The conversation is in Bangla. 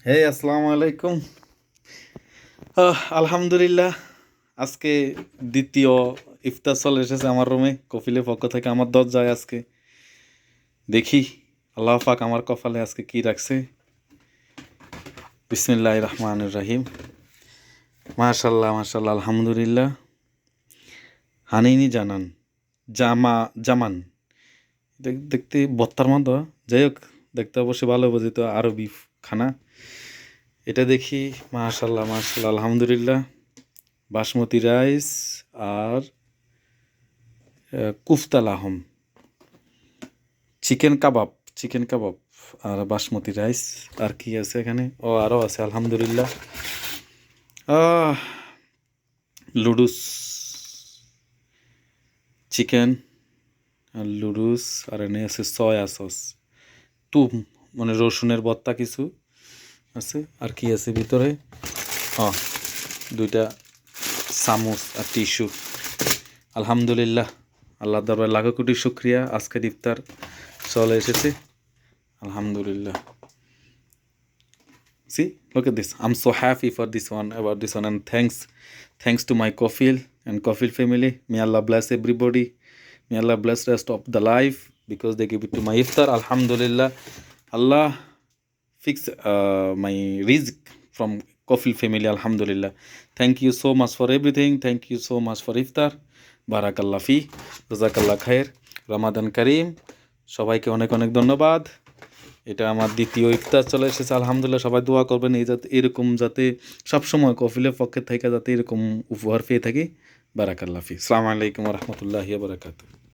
হে আসসালামু আলাইকুম। আলহামদুলিল্লাহ, আজকে দ্বিতীয় ইফতার চলে এসেছে আমার রুমে। কফিলের পক্ষ থেকে আমার দরজায় আজকে দেখি আল্লাহ পাক আমার কপালে আজকে কি রাখছে। বিসমিল্লাহির রহমানির রহিম। মাশাল্লাহ মাশাল্লাহ, আলহামদুলিল্লাহ। হানিনি জানান জামান দেখতে বত্তার মতো, যাই হোক দেখতে অবশ্যই ভালো বোঝিত আরবি খানা। এটা দেখি, মাশাল্লাহ মাশাল্লাহ, আলহামদুলিল্লাহ। বাসমতি রাইস আর কুফতা লাহম, চিকেন কাবাব, চিকেন কাবাব আর বাসমতি রাইস। আর কি আছে এখানে? ও আরও আছে, আলহামদুলিল্লাহ। আহ, লুডুস চিকেন আর লুডুস, আর এনে আছে সয়া সস, তুম মানে রসুনের ভর্তা কিছু আছে। আর কি আছে ভিতরে? দুইটা চামচ আর টিস্যু। আলহামদুলিল্লাহ, আল্লাহ দরবার লাখো কোটি শুক্রিয়া, আজকের ইফতার চলে এসেছে। Alhamdulillah. See, look at this. I'm so happy for this one, about this one, and thanks to my Kofil and Kofil family. May Allah bless everybody. May Allah bless rest of the life because they give it to my iftar. Alhamdulillah. Allah fix my rizq from Kofil family. Alhamdulillah. Thank you so much for everything. Thank you so much for iftar. Barakallah fi. Jazakallah khair. Ramadan Kareem. সবাইকে অনেক অনেক ধন্যবাদ। এটা আমার দ্বিতীয় ইফতার চলে এসেছে, আলহামদুলিল্লাহ। সবাই দোয়া করবেন এই যাতে এরকম যাতে সবসময় কফিলের পক্ষে থেকে যাতে এরকম উপহার পেয়ে থাকি। বারাকাল্লাহ ফি। আসসালামু আলাইকুম ওয়া রাহমাতুল্লাহি ওয়া বারাকাতুহু।